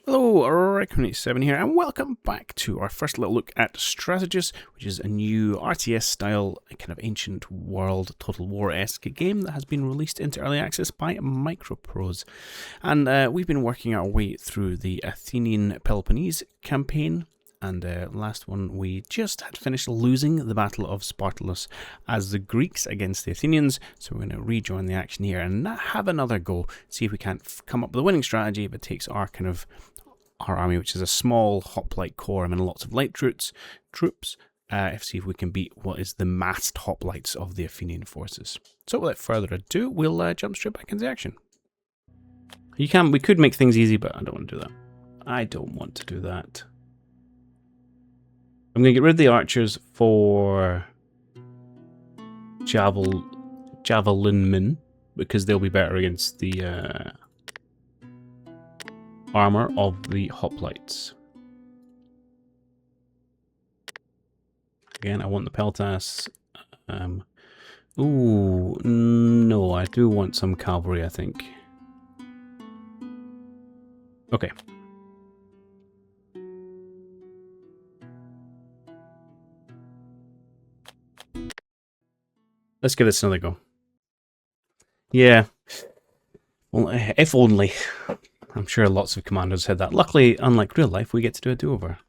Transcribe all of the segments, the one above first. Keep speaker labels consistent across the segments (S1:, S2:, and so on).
S1: Hello, Reckoning7 here, and welcome back to our first little look at Strategos, which is a new RTS style, kind of ancient world, Total War-esque game that has been released into early access by Microprose. And we've been working our way through the Athenian Peloponnese campaign, and last one we just had finished losing the Battle of Spartolus as the Greeks against the Athenians, so we're going to rejoin the action here and have another go, see if we can't come up with a winning strategy if it takes our army, which is a small hoplite core and lots of light troops, see if we can beat what is the massed hoplites of the Athenian forces. So without further ado, we'll jump straight back into action. We could make things easy, but I don't want to do that. I don't want to do that. I'm going to get rid of the archers for javelinmen, because they'll be better against the armor of the hoplites. Again, I want the peltas. Ooh, no, I do want some cavalry, I think. Okay. Let's give this another go. Yeah. Well, if only. I'm sure lots of commanders had that. Luckily, unlike real life, we get to do a do-over.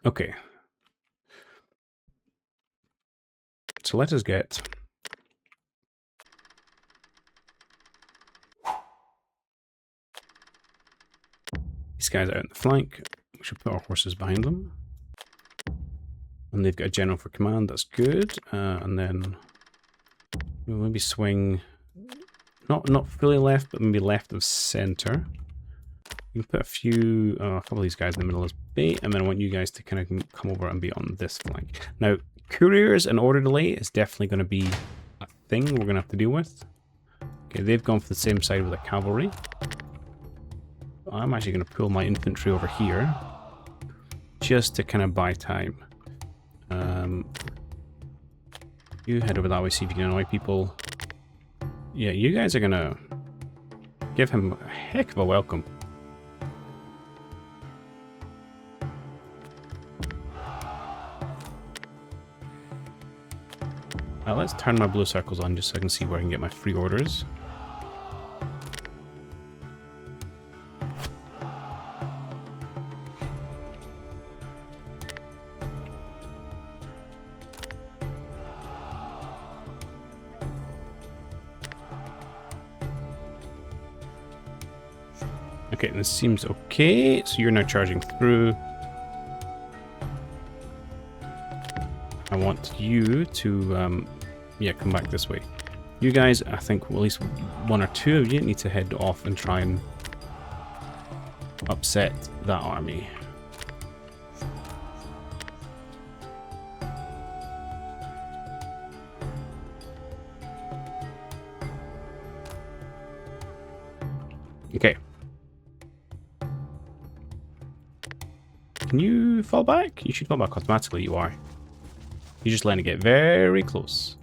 S1: Okay. So let us get... these guys out in the flank. We should put our horses behind them. And they've got a general for command, that's good. And then we'll maybe swing, not fully left, but maybe left of center. You can put a couple of these guys in the middle as bait, and then I want you guys to kind of come over and be on this flank. Now, couriers and order delay is definitely going to be a thing we're going to have to deal with. Okay, they've gone for the same side with the cavalry. I'm actually going to pull my infantry over here, just to kind of buy time. You head over that way, see if you can annoy people. Yeah, you guys are going to give him a heck of a welcome. Let's turn my blue circles on just so I can see where I can get my free orders. Okay, this seems okay. So you're now charging through. I want you to, yeah, come back this way. You guys, I think at least one or two of you need to head off and try and upset that army. Okay. Can you fall back? You should fall back automatically, you are. You're just letting it get very close.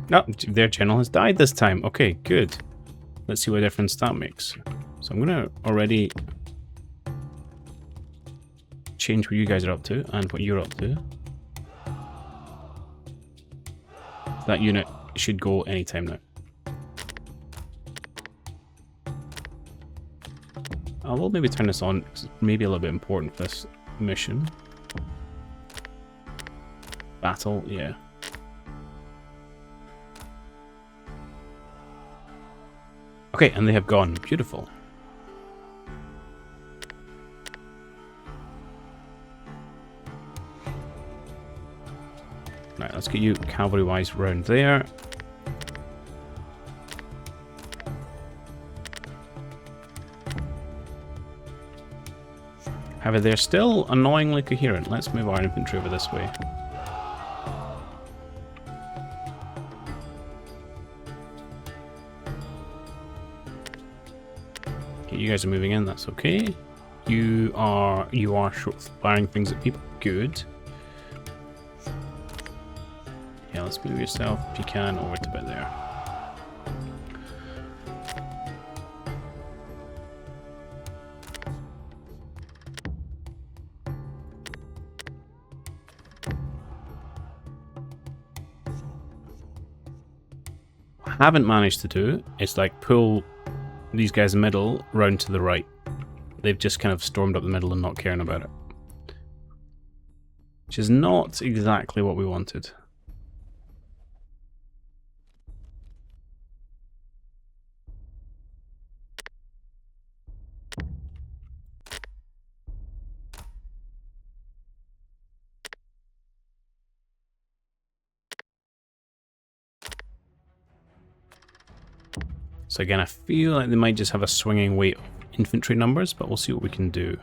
S1: No, their general has died this time. Okay, good. Let's see what difference that makes. So I'm going to already change what you guys are up to and what you're up to. That unit should go anytime now. I will maybe turn this on, because it's maybe a little bit important for this mission. Battle, yeah. Okay, and they have gone. Beautiful. Right, let's get you cavalry-wise round there. However, they're still annoyingly coherent. Let's move our infantry over this way. Okay, you guys are moving in, that's okay. You are short firing things at people. Good. Yeah, let's move yourself if you can over to about there. What I haven't managed to do is like pull these guys in the middle round to the right. They've just kind of stormed up the middle and not caring about it. Which is not exactly what we wanted. So again, I feel like they might just have a swinging weight of infantry numbers, but we'll see what we can do.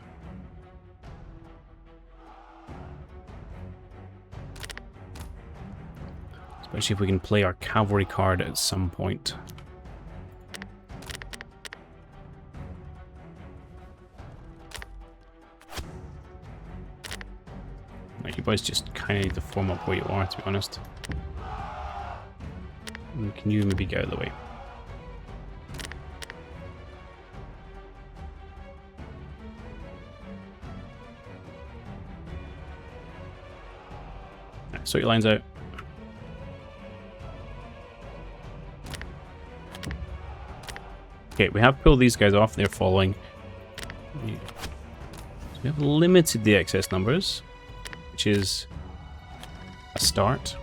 S1: Especially if we can play our cavalry card at some point. Right, you boys just kind of need to form up where you are, to be honest. And can you maybe get out of the way? Right, sort your lines out. Okay, we have pulled these guys off. They're following. So we have limited the excess numbers, which is a start.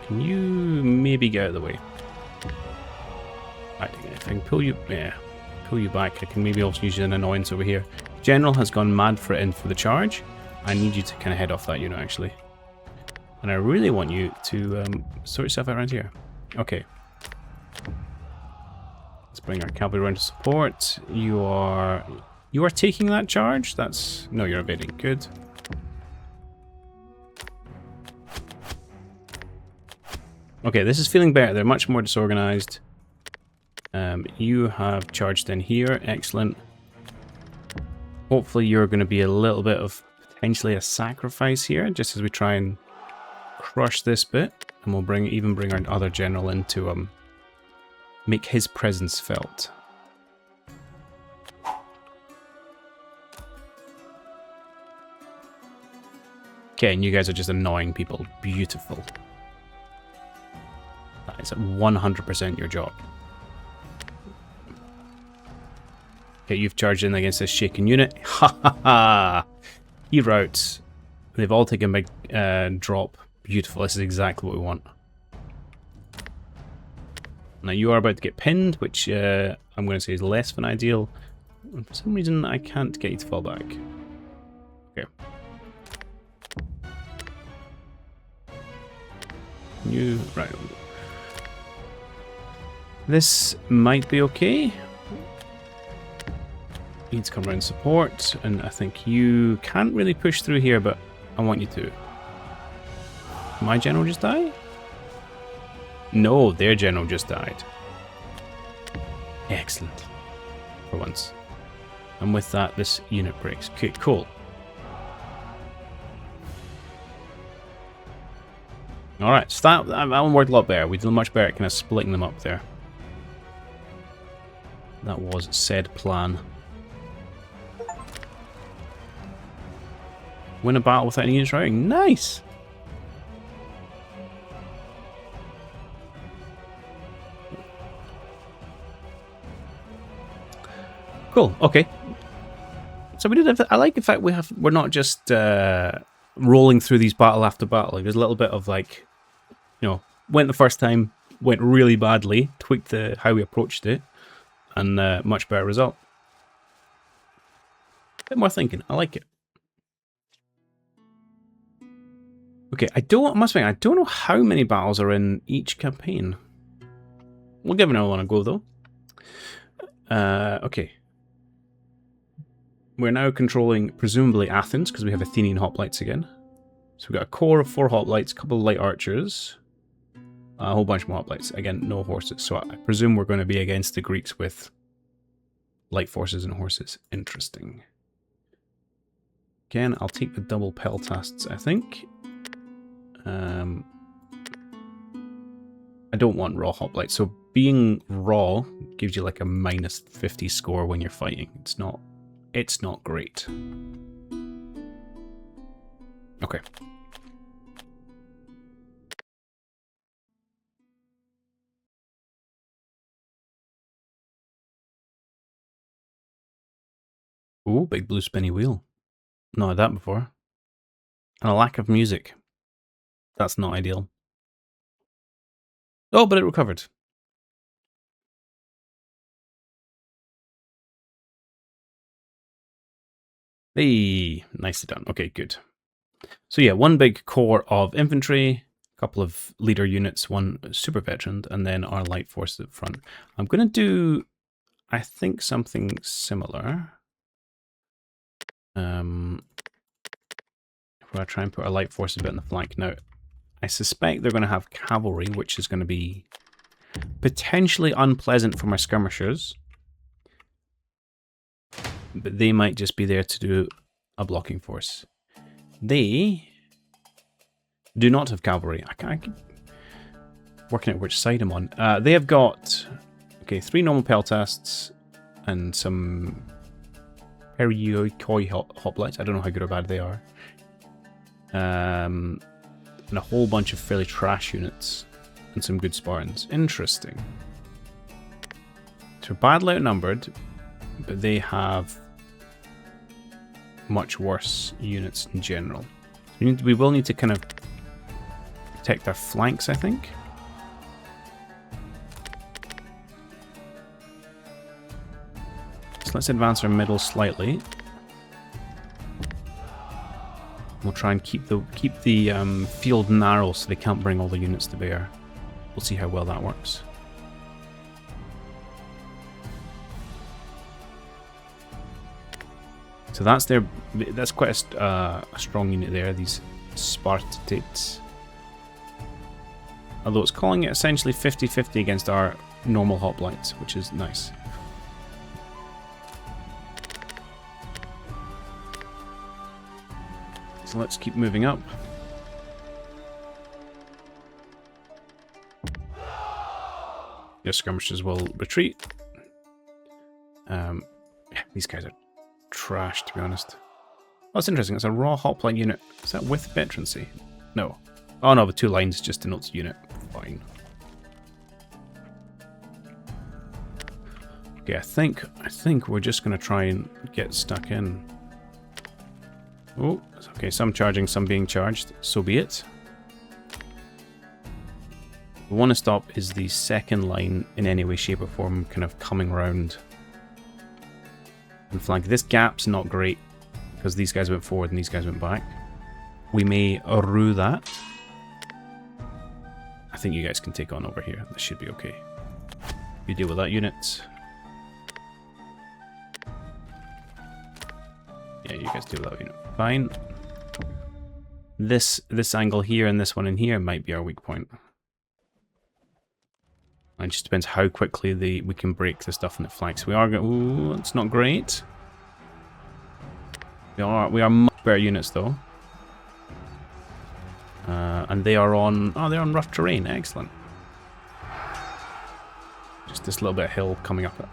S1: Can you maybe get out of the way? Right, if I can pull you, pull you back, I can maybe also use an annoyance over here. General has gone mad for it in for the charge. I need you to kind of head off that unit, actually. And I really want you to sort yourself out around here. Okay. Let's bring our cavalry around to support. You are taking that charge? That's... No, you're evading. Good. Okay, this is feeling better. They're much more disorganized. You have charged in here. Excellent. Hopefully you're going to be a little bit of potentially a sacrifice here, just as we try and crush this bit. And we'll even bring our other general in to make his presence felt. Okay, and you guys are just annoying people. Beautiful. That is 100% your job. Okay, you've charged in against this shaken unit. Ha ha ha! He routes. They've all taken a big drop. Beautiful. This is exactly what we want. Now you are about to get pinned, which I'm going to say is less than ideal. And for some reason, I can't get you to fall back. Okay. Right. This might be okay. You need to come around and support, and I think you can't really push through here, but I want you to. My general just died? No, their general just died. Excellent. For once. And with that, this unit breaks. Okay, cool. Alright, so that one worked a lot better. We did much better at kind of splitting them up there. That was said plan. Win a battle without any units routing. Nice! Cool, okay. So we did have, I like the fact we're not just rolling through these battle after battle. Like, there's a little bit of like, you know, went the first time, went really badly, tweaked how we approached it, and much better result. A bit more thinking, I like it. Okay, I must admit, I don't know how many battles are in each campaign. We'll give another one a go, though. Okay. We're now controlling, presumably, Athens, because we have Athenian hoplites again. So we've got a core of 4 hoplites, a couple of light archers, a whole bunch more hoplites. Again, no horses. So I presume we're going to be against the Greeks with light forces and horses. Interesting. Again, I'll take the double peltasts, I think. I don't want raw hoplites. So being raw gives you like a minus 50 score when you're fighting. It's not great. Okay. Ooh, big blue spinny wheel. Not had that before. And a lack of music. That's not ideal. Oh, but it recovered. Hey, nicely done. Okay, good. So yeah, one big core of infantry, a couple of leader units, one super veteran, and then our light forces at the front. I'm going to do, I think, something similar. We're going to try and put our light forces a bit on the flank. Now, I suspect they're going to have cavalry, which is going to be potentially unpleasant for my skirmishers. But they might just be there to do a blocking force. They do not have cavalry. I keep working out which side I'm on. They have got, okay, 3 normal peltasts and some Periokoi hoplites. I don't know how good or bad they are. And a whole bunch of fairly trash units and some good Spartans. Interesting. So badly outnumbered, but they have much worse units in general. We will need to kind of protect our flanks, I think. So let's advance our middle slightly. We'll try and keep the field narrow so they can't bring all the units to bear. We'll see how well that works. So that's quite a strong unit there, these Spartates. Although it's calling it essentially 50-50 against our normal hoplites, which is nice. So let's keep moving up. Your skirmishers will retreat. Yeah, these guys are trash, to be honest. Oh, that's interesting. It's a raw hoplite unit. Is that with veterancy? No. Oh no, the 2 lines just denotes unit. Fine. Okay, I think we're just gonna try and get stuck in. Oh, okay, some charging, some being charged. So be it. We want to stop is the second line in any way, shape or form kind of coming round and flank. This gap's not great because these guys went forward and these guys went back. We may rue that. I think you guys can take on over here. This should be okay. You deal with that unit. Yeah, you guys deal with that unit. Fine. This angle here and this one in here might be our weak point. It just depends how quickly we can break the stuff in the flanks. We are going. Ooh, it's not great. We are much better units though. And they are on. Oh, they're on rough terrain. Excellent. Just this little bit of hill coming up.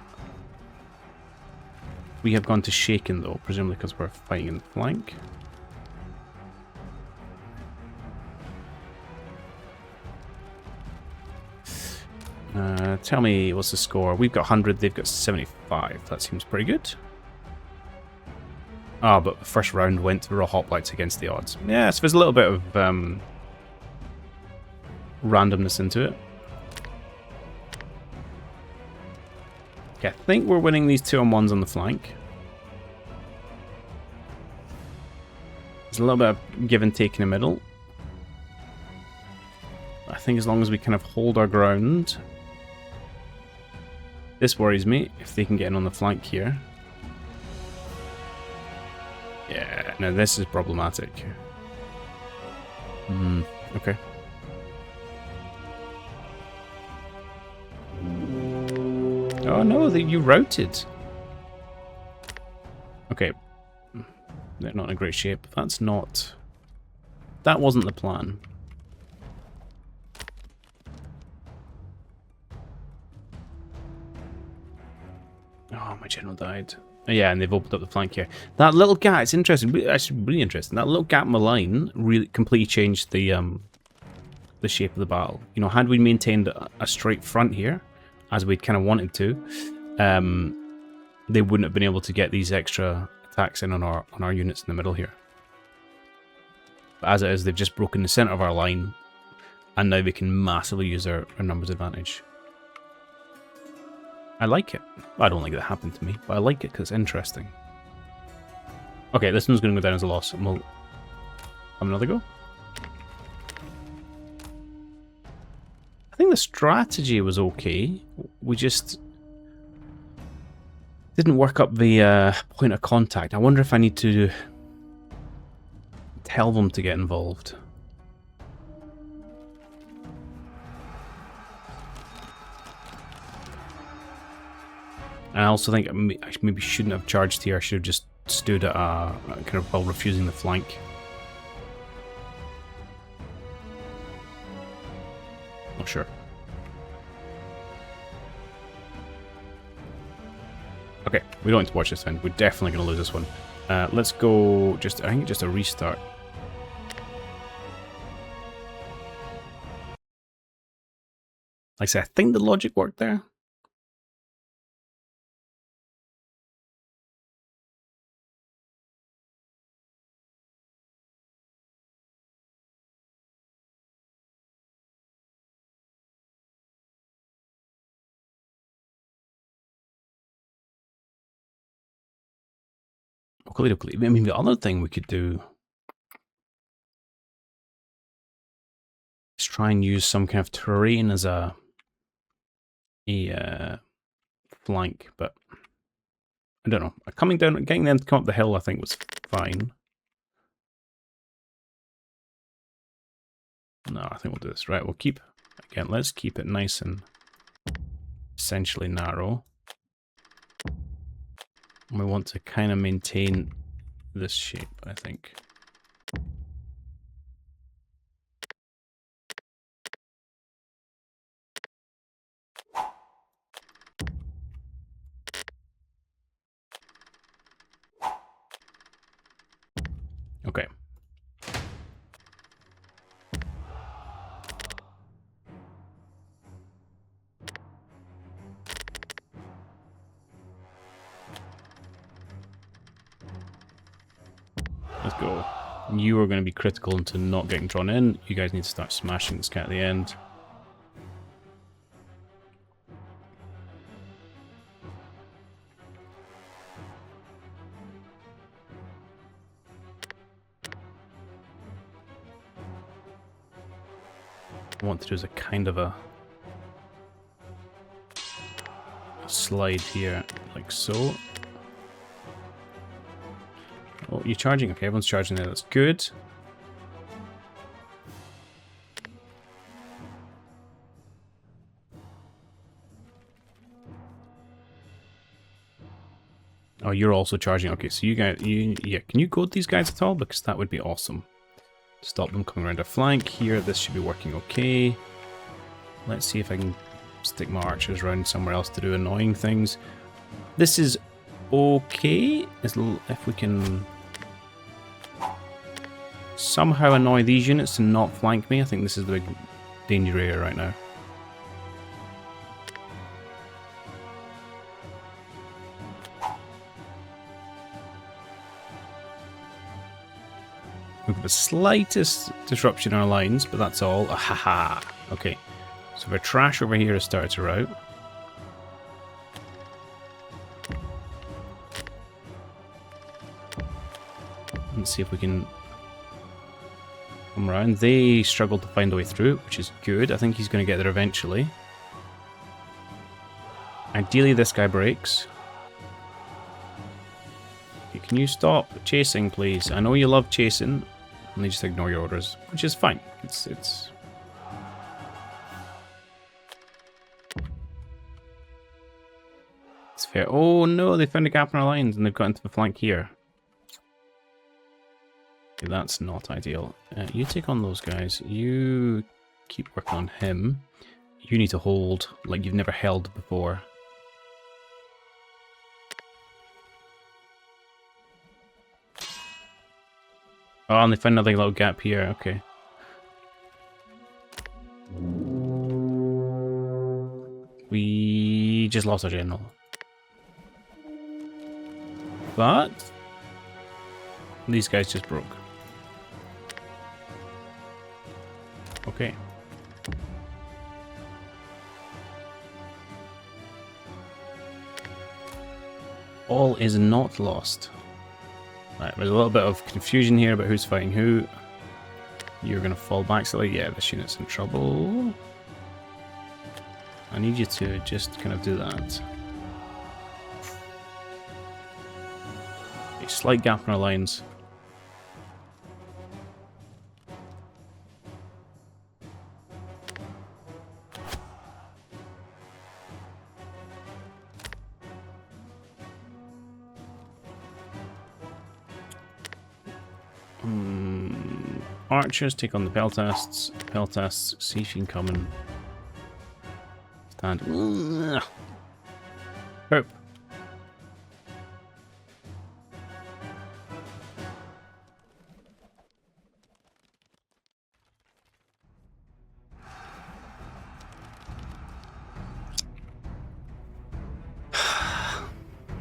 S1: We have gone to shaken though, presumably because we're fighting in the flank. Tell me what's the score. We've got 100, they've got 75. That seems pretty good. Ah, but the first round went to raw hoplites against the odds. Yeah, so there's a little bit of randomness into it. Okay, I think we're winning these 2-on-1s on the flank. There's a little bit of give and take in the middle. I think as long as we kind of hold our ground. This worries me, if they can get in on the flank here. Yeah, no, this is problematic. Okay. Oh no, that you routed. Okay. They're not in great shape. That's not... That wasn't the plan. Oh, my general died. Yeah, and they've opened up the flank here. That little gap, it's interesting. Actually, really interesting. That little gap in the line really completely changed the shape of the battle. You know, had we maintained a straight front here, as we kind of wanted to, they wouldn't have been able to get these extra attacks in on our units in the middle here. But as it is, they've just broken the center of our line, and now they can massively use their numbers advantage. I like it. I don't like that happened to me, but I like it because it's interesting. Okay, this one's going to go down as a loss, and we'll have another go. I think the strategy was okay. We just didn't work up the point of contact. I wonder if I need to tell them to get involved. And I also think I maybe shouldn't have charged here. I should have just stood at kind of while refusing the flank. Not sure. Okay, we don't need to watch this then. We're definitely going to lose this one. Let's go just, I think just a restart. Like I said, I think the logic worked there. I mean, the other thing we could do is try and use some kind of terrain as a flank, but I don't know. Coming down, getting them to come up the hill, I think was fine. No, I think we'll do this. Right, we'll keep, again, let's keep it nice and essentially narrow. We want to kind of maintain this shape, I think. Okay. Let's go. You are going to be critical into not getting drawn in. You guys need to start smashing this guy at the end. What I want to do is a kind of a slide here, like so. Oh, you're charging? Okay, everyone's charging there. That's good. Oh, you're also charging. Okay, so you guys, yeah, can you goad these guys at all? Because that would be awesome. Stop them coming around our flank here. This should be working okay. Let's see if I can stick my archers around somewhere else to do annoying things. This is okay. If we can somehow annoy these units and not flank me, I think this is the big danger area right now. We have the slightest disruption in our lines, but that's all. Ahaha. Okay. So our trash over here has started to rout. Let's see if we can come around. They struggled to find a way through, which is good. I think he's going to get there eventually. Ideally, this guy breaks. Okay, can you stop chasing, please? I know you love chasing. and they just ignore your orders, which is fine. It's fair. Oh no, they found a gap in our lines and they've got into the flank here. Okay, that's not ideal. You take on those guys. You keep working on him. You need to hold like you've never held before. Oh, and they found another little gap here. Okay. We just lost our general. But these guys just broke. Okay. All is not lost. Right, there's a little bit of confusion here about who's fighting who. You're going to fall back slightly. Yeah, this unit's in trouble. I need you to just kind of do that. A slight gap in our lines. Archers take on the peltasts. Peltasts, see if you can come and stand. Hope.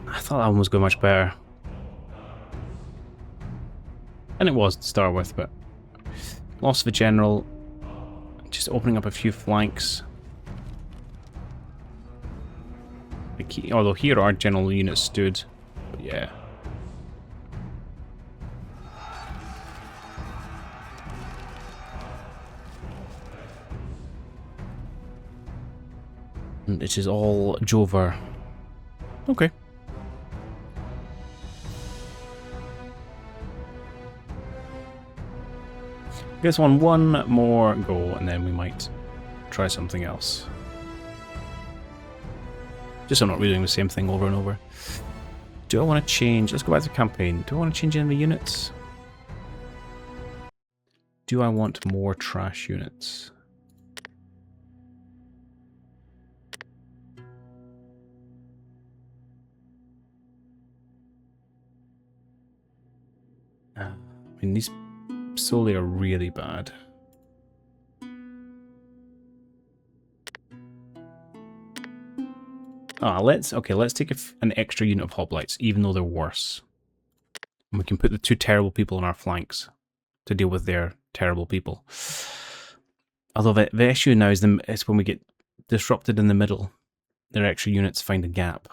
S1: I thought that one was going much better. And it was to start with, but lost the general. Just opening up a few flanks. Although here our general unit stood. But yeah. And it is all Jover. Okay. Guess one more go and then we might try something else. Just so I'm not redoing the same thing over and over. Do I want to change? Let's go back to campaign. Do I want to change any of the units? Do I want more trash units? I mean, these solely are really bad. Let's take an extra unit of hoplites, even though they're worse. And we can put the two terrible people on our flanks to deal with their terrible people. Although the issue now is when we get disrupted in the middle, their extra units find a gap.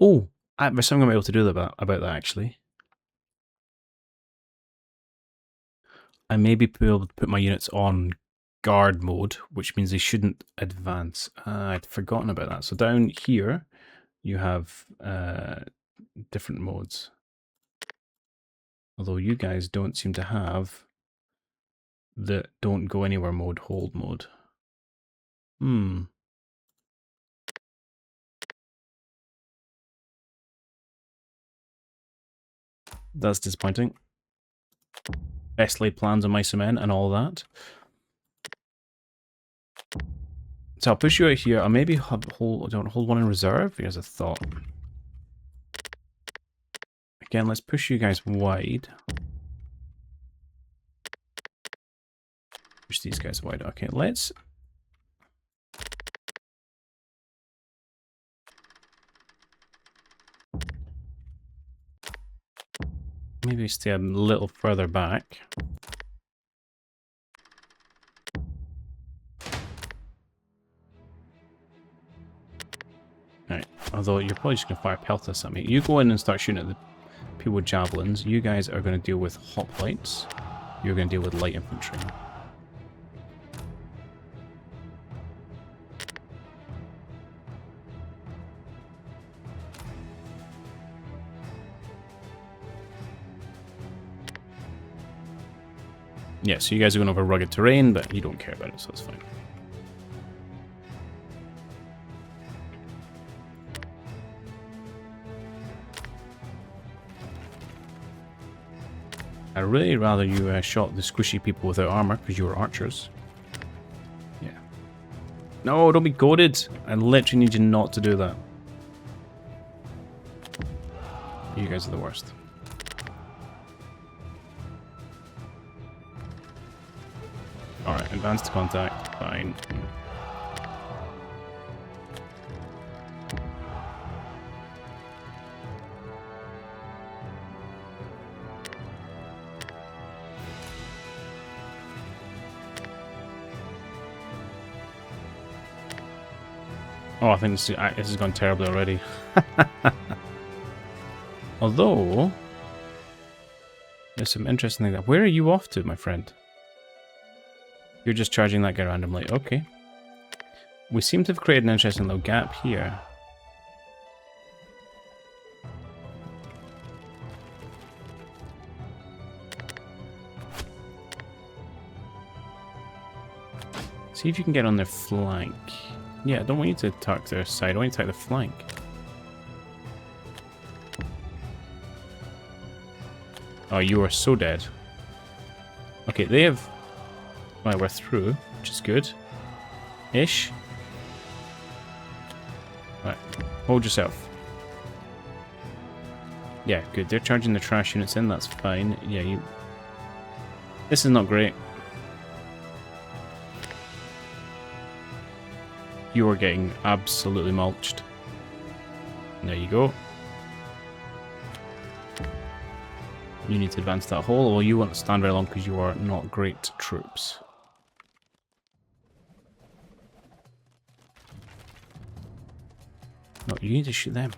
S1: Oh, there's something I'm able to do about that actually. I may be able to put my units on guard mode, which means they shouldn't advance. I'd forgotten about that. So down here, you have different modes. Although you guys don't seem to have the don't go anywhere mode, hold mode. That's disappointing. Best laid plans on my cement and all that. So I'll push you out here. I'll maybe hold one in reserve. Here's a thought. Again, let's push you guys wide. Push these guys wide. Okay, let's... maybe stay a little further back. Right, although you're probably just going to fire peltas at me. You go in and start shooting at the people with javelins. You guys are going to deal with hoplites. You're going to deal with light infantry. Yeah, so you guys are going over rugged terrain, but you don't care about it, so that's fine. I'd really rather you shot the squishy people without armor, because you were archers. Yeah. No, don't be goaded! I literally need you not to do that. You guys are the worst. Alright, advanced contact, fine. Oh, I think this has gone terribly already. Although, there's some interesting things. Where are you off to, my friend? You're just charging that guy randomly. Okay. We seem to have created an interesting little gap here. See if you can get on their flank. Yeah, I don't want you to attack their side. I want you to attack the flank. Oh, you are so dead. Okay, they have... Right, we're through, which is good. Ish. Right, hold yourself. Yeah, good. They're charging the trash units in, that's fine. Yeah, you... This is not great. You are getting absolutely mulched. There you go. You need to advance that hole, or you won't stand very long because you are not great troops. No, you need to shoot them.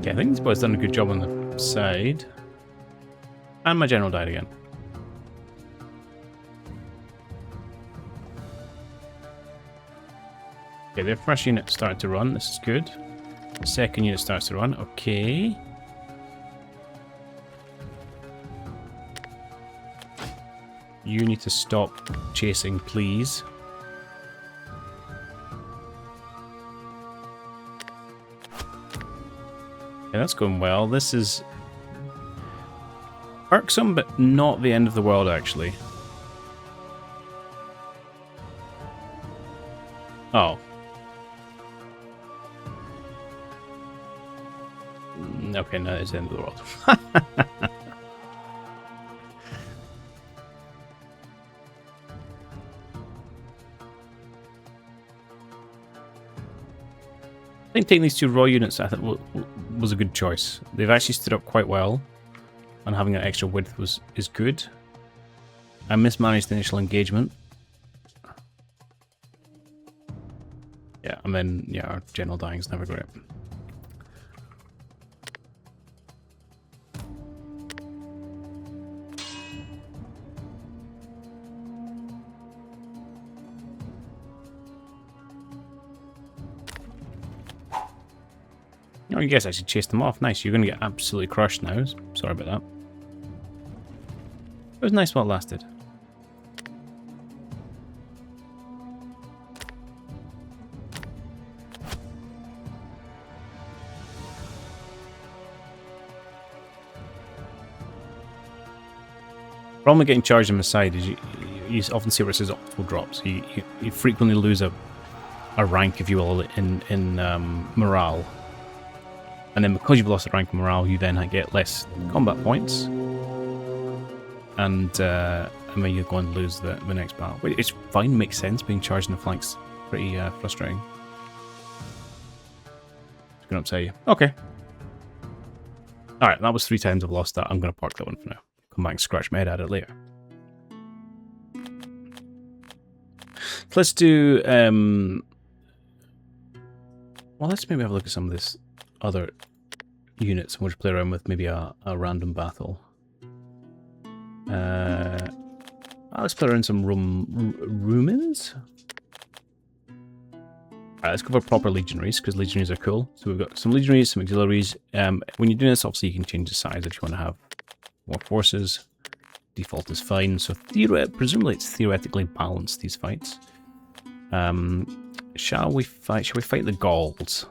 S1: Okay, I think this boy's done a good job on the side. And my general died again. Okay, their first unit started to run. This is good. The second unit starts to run. Okay. You need to stop chasing, please. Okay, that's going well. This is irksome, but not the end of the world, actually. Oh. Okay, no, it's the end of the world. I think taking these two raw units, I think, was a good choice. They've actually stood up quite well, and having that extra width is good. I mismanaged the initial engagement. Yeah, and then, yeah, our general dying is never great. Oh, you guys actually chased them off. Nice. You're going to get absolutely crushed now. Sorry about that. It was nice while it lasted. Problem with getting charged on the side is you often see where it says optimal drops. You frequently lose a rank, if you will, in morale. And then because you've lost a rank in morale, you then get less combat points. And then you go and lose the next battle. It's fine, makes sense, being charged in the flanks. Pretty frustrating. It's going to upset you. Okay. Alright, that was 3 times I've lost that. I'm going to park that one for now. Come back and scratch my head at it later. Let's do... well, let's maybe have a look at some of this other units. We'll just play around with maybe a random battle. Let's play around some Rumins. Alright, let's go for proper legionaries, because legionaries are cool. So we've got some legionaries, some auxiliaries. When you're doing this, obviously you can change the size if you want to have more forces. Default is fine. So presumably it's theoretically balanced, these fights. Shall we fight the Gauls?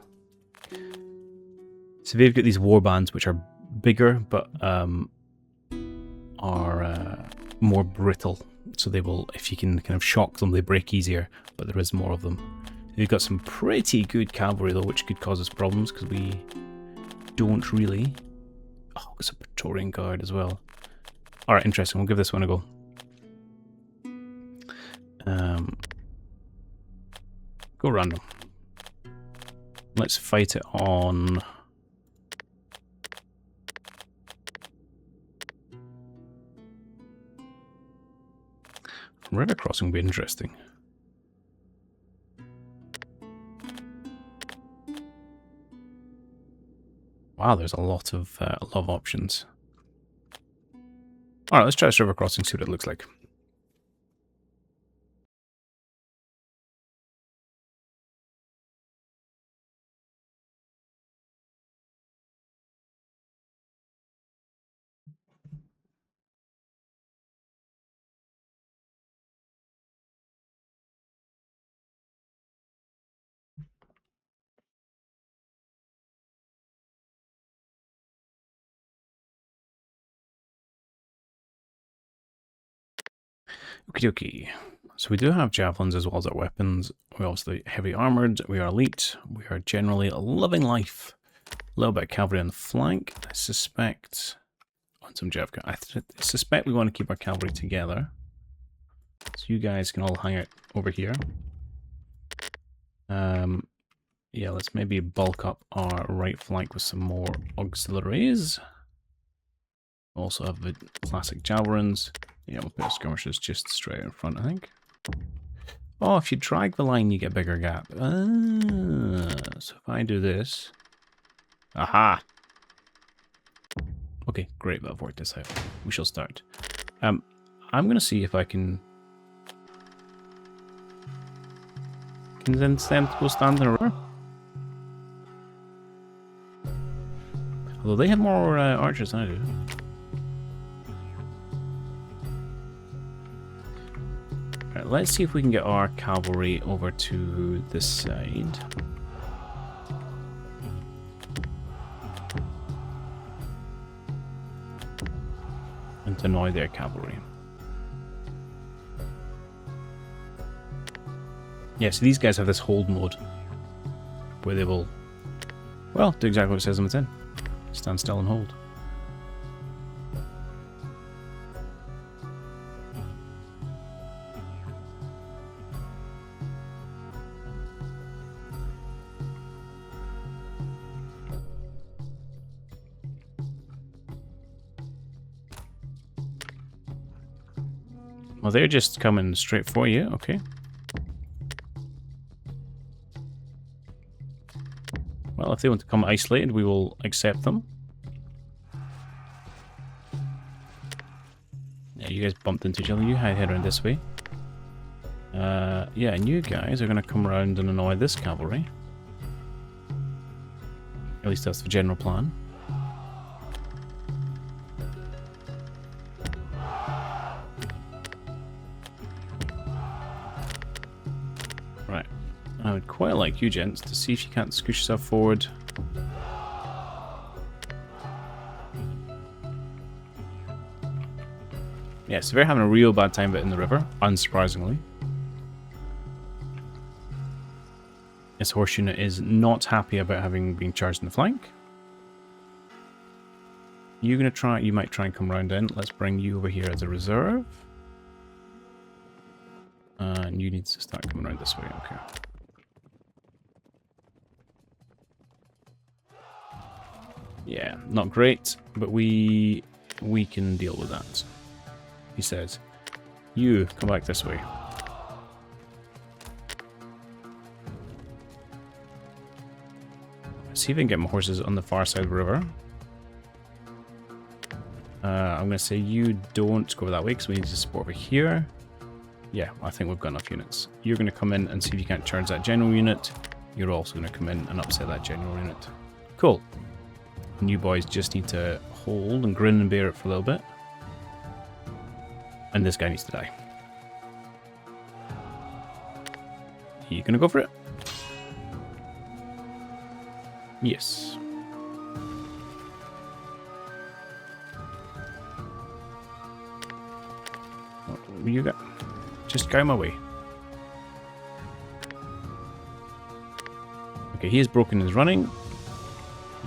S1: So they've got these war bands which are bigger, but are more brittle. So they will, if you can kind of shock them, they break easier, but there is more of them. We've got some pretty good cavalry though, which could cause us problems because we don't really. Oh, it's a Praetorian Guard as well. Alright, interesting. We'll give this one a go. Go random. Let's fight it on. River crossing would be interesting. Wow, there's a lot of options. Alright, let's try this river crossing, see what it looks like. Okie dokie. So we do have javelins as well as our weapons. We're obviously heavy armoured, we are elite, we are generally loving life. A little bit of cavalry on the flank. I suspect on some jav. I suspect we want to keep our cavalry together. So you guys can all hang out over here. Yeah, let's maybe bulk up our right flank with some more auxiliaries. Also have the classic javelins. Yeah, we'll put our skirmishers just straight in front, I think. Oh, if you drag the line, you get a bigger gap. So if I do this... Aha! Okay, great, that worked this out. We shall start. I'm going to see if I can convince them to go stand in a row. Although they have more archers than I do. Right, let's see if we can get our cavalry over to this side. And to annoy their cavalry. Yeah, so these guys have this hold mode. Where they will, well, do exactly what it says on the tin. Stand still and hold. Well, they're just coming straight for you, okay. Well, if they want to come isolated, we will accept them. Yeah, you guys bumped into each other. You head around this way. Yeah, and you guys are going to come around and annoy this cavalry. At least that's the general plan. Right. I would quite like you gents to see if you can't squish yourself forward. Yeah, so they're having a real bad time of it in the river, unsurprisingly. This horse unit is not happy about having been charged in the flank. You're gonna try, you might try and come round in. Let's bring you over here as a reserve. And you need to start coming around this way, okay. Yeah, not great, but we can deal with that. He says, you come back this way. see if I can get my horses on the far side of the river. I'm going to say you don't go that way because we need to support over here. Yeah, I think we've got enough units. You're going to come in and see if you can't charge that general unit. You're also going to come in and upset that general unit. Cool. And you boys just need to hold and grin and bear it for a little bit. And this guy needs to die. You going to go for it? Yes. What you got? Just go my way. Okay, he is broken and is running.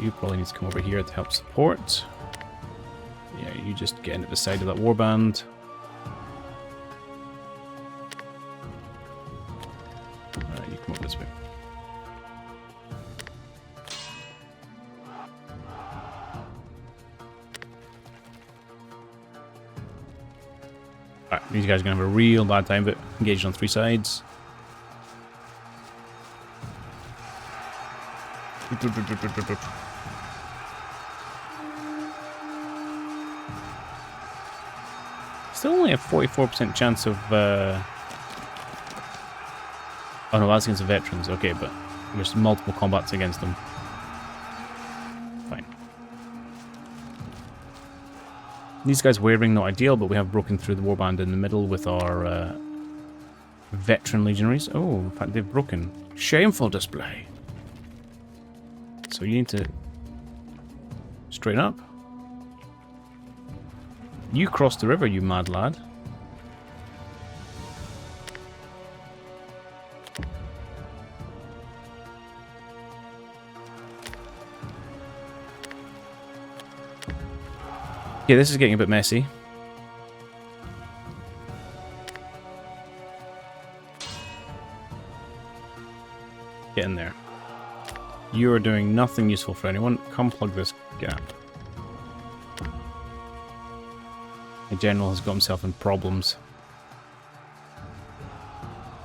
S1: You probably need to come over here to help support. Yeah, you just get into the side of that warband. You come over this way. Alright, these guys are going to have a real bad time of it. Engaged on 3 sides. Still only a 44% chance of... Oh no, that's against the veterans. Okay, but there's multiple combats against them. Fine. These guys wavering, not ideal, but we have broken through the warband in the middle with our veteran legionaries. Oh, in fact, they've broken. Shameful display. So you need to straighten up. You crossed the river, you mad lad. Okay, this is getting a bit messy. Get in there. You are doing nothing useful for anyone. Come plug this gap. The general has got himself in problems.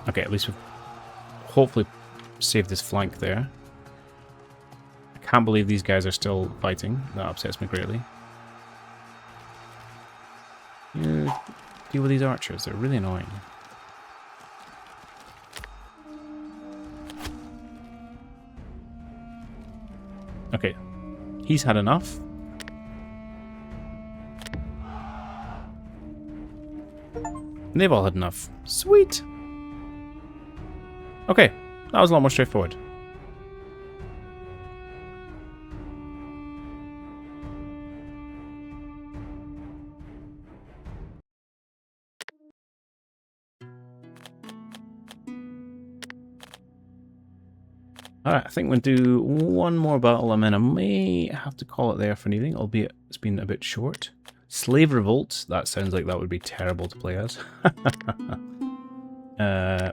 S1: Okay, at least we've hopefully saved this flank there. I can't believe these guys are still fighting. That upsets me greatly. You deal with these archers. They're really annoying. Okay, he's had enough. And they've all had enough. Sweet! Okay, that was a lot more straightforward. Alright, I think we'll do one more battle and then I may have to call it there for an evening, albeit it's been a bit short. Slave Revolt, that sounds like that would be terrible to play as.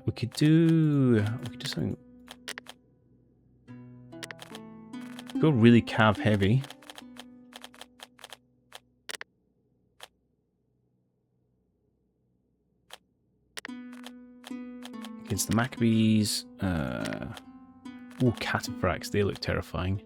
S1: We could do something. Go really cav heavy. Against the Maccabees. Oh, cataphracts, they look terrifying.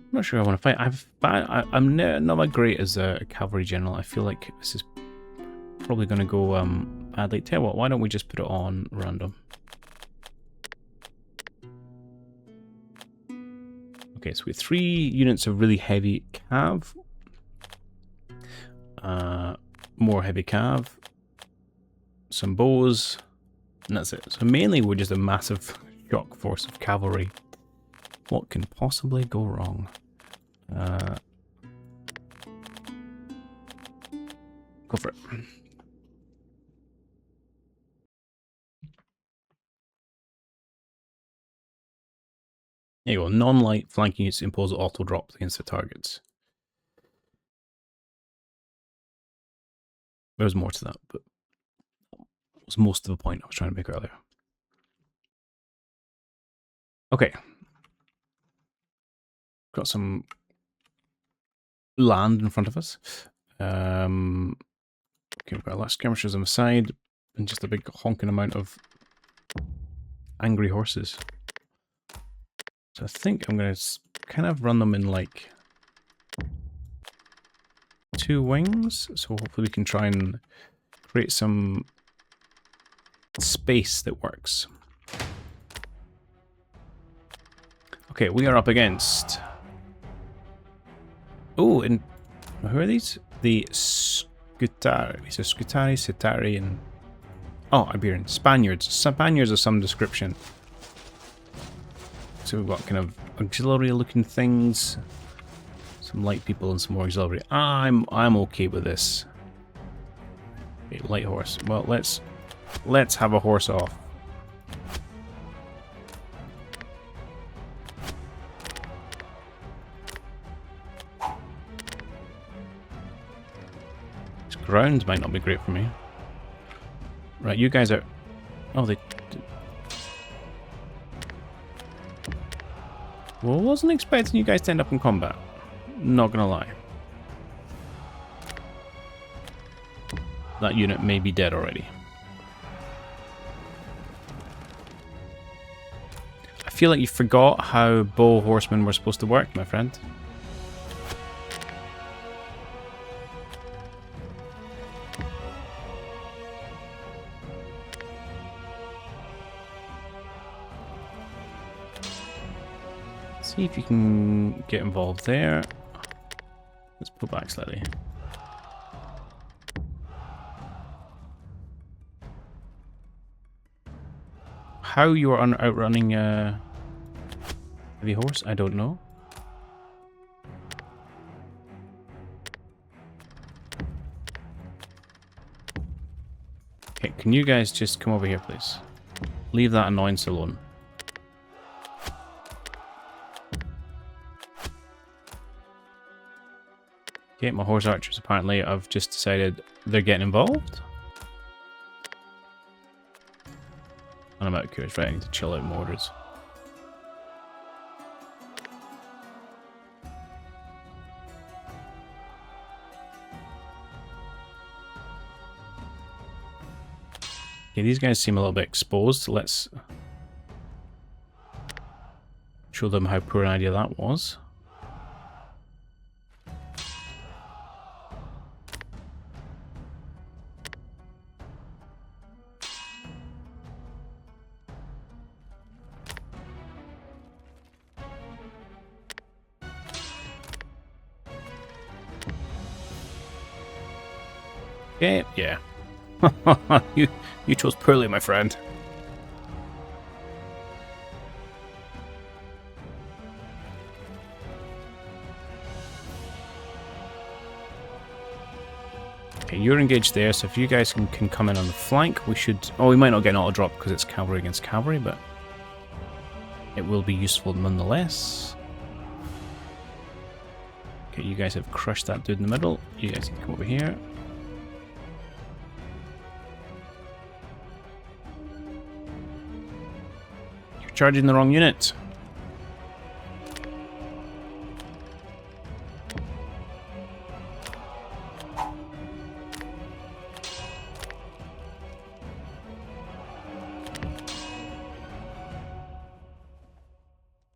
S1: I'm not sure I want to fight. I'm not that great as a cavalry general. I feel like this is probably going to go badly. Tell you what, why don't we just put it on random? Okay, so we have 3 units of really heavy cav. More heavy cav. Some bows. And that's it. So mainly we're just a massive shock force of cavalry. What can possibly go wrong? Go for it. There you go. Non-light flanking units impose auto drops against the targets. There's more to that, but that was most of the point I was trying to make earlier. Okay. Got some land in front of us. Okay, we've got a lot of skirmishers on the side, and just a big honking amount of angry horses. So I think I'm going to kind of run them in like 2 wings, so hopefully we can try and create some space that works. Okay, we are up against... Oh, and who are these? The Scutari. So Scutari, Sitari, and... Oh, Iberian. Spaniards. Spaniards of some description. So we've got kind of auxiliary looking things. Some light people and some more auxiliary. I'm okay with this. Okay, light horse. Well, let's have a horse off. This ground might not be great for me. Right, you guys are... Oh, they... Well, wasn't expecting you guys to end up in combat. Not gonna lie. That unit may be dead already. I feel like you forgot how bow horsemen were supposed to work, my friend. See if you can get involved there. Let's pull back slightly. How you are outrunning heavy horse, I don't know. Okay, can you guys just come over here, please? Leave that annoyance alone. Okay, my horse archers apparently have just decided they're getting involved. And I'm out of curious, right? I need to chill out my orders. Okay, these guys seem a little bit exposed. Let's show them how poor an idea that was. Okay, yeah. you chose poorly, my friend. Okay, you're engaged there, so if you guys can come in on the flank, we should... Oh, we might not get an auto drop because it's cavalry against cavalry, but it will be useful nonetheless. Okay, you guys have crushed that dude in the middle. You guys can come over here. You're charging the wrong unit.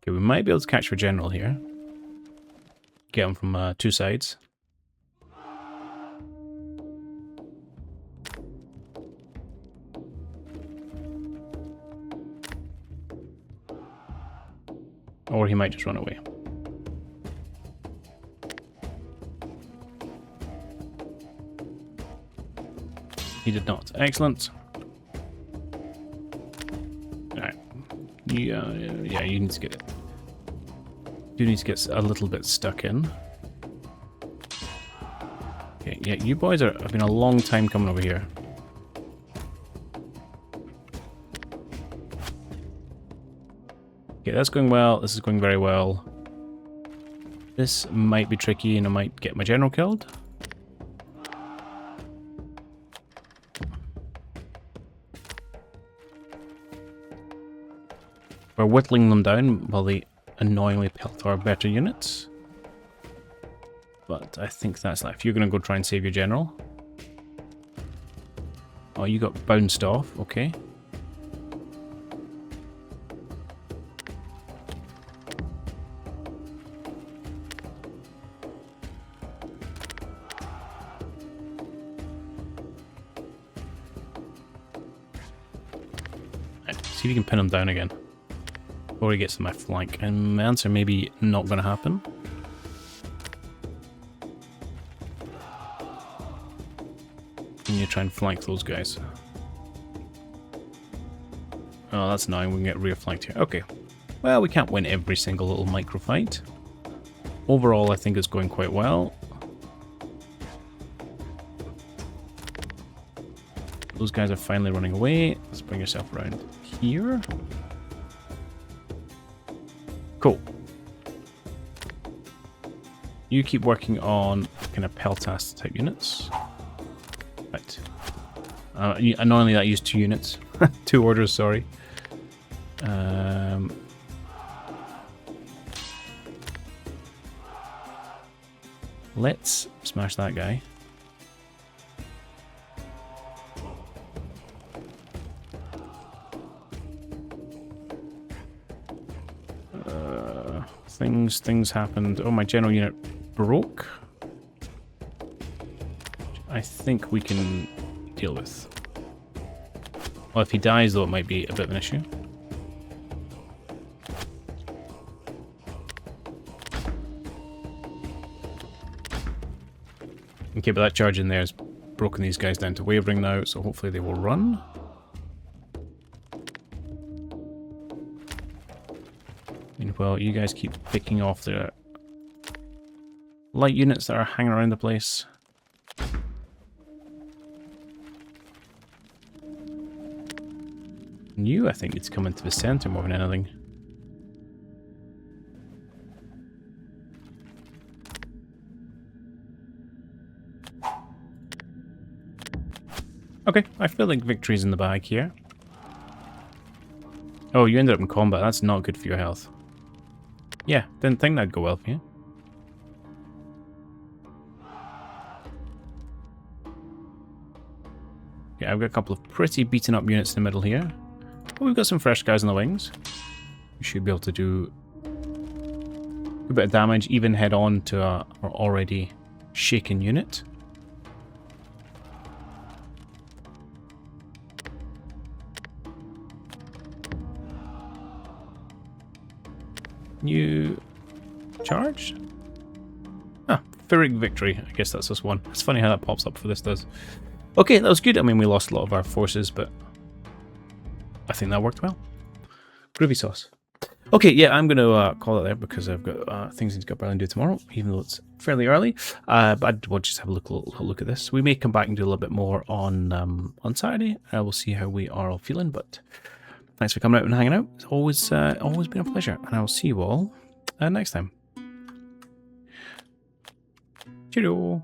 S1: Okay, we might be able to catch our general here. Get him from 2 sides. Or he might just run away. He did not. Excellent. Alright. Yeah, you need to get it. You need to get a little bit stuck in. Okay, yeah, you boys have been a long time coming over here. Okay, that's going well. This is going very well. This might be tricky and I might get my general killed. We're whittling them down while they annoyingly pelt our better units. But I think that's that. If you're going to go try and save your general. Oh, you got bounced off. Okay. See if you can pin him down again before he gets to my flank. And my answer may be not going to happen. And you try and flank those guys. Oh, that's annoying. We can get rear flanked here. Okay. Well, we can't win every single little micro fight. Overall, I think it's going quite well. Those guys are finally running away. Let's bring yourself around here. Cool. You keep working on kind of Peltas type units. Right. Annoyingly, that used 2 units. 2 orders, sorry. Let's smash that guy. Things happened. Oh, my general unit broke. I think we can deal with. Well, if he dies, though, it might be a bit of an issue. Okay, but that charge in there has broken these guys down to wavering now, so hopefully they will run. Meanwhile, you guys keep picking off the light units that are hanging around the place. And you, I think, need to come into the center more than anything. Okay, I feel like victory's in the bag here. Oh, you ended up in combat. That's not good for your health. Yeah, didn't think that'd go well for you. Yeah, I've got a couple of pretty beaten up units in the middle here. But we've got some fresh guys on the wings. We should be able to do a bit of damage, even head on to our already shaken unit. You charge? Ah, Pyrrhic victory. I guess that's just one. It's funny how that pops up for this does. Okay, that was good. I mean, we lost a lot of our forces, but I think that worked well. Groovy sauce. Okay, yeah, I'm going to call it there because I've got things to go and do tomorrow, even though it's fairly early. But we'll just have a look at this. We may come back and do a little bit more on Saturday. We'll see how we are all feeling, but thanks for coming out and hanging out. It's always been a pleasure, and I will see you all next time. Cheerio.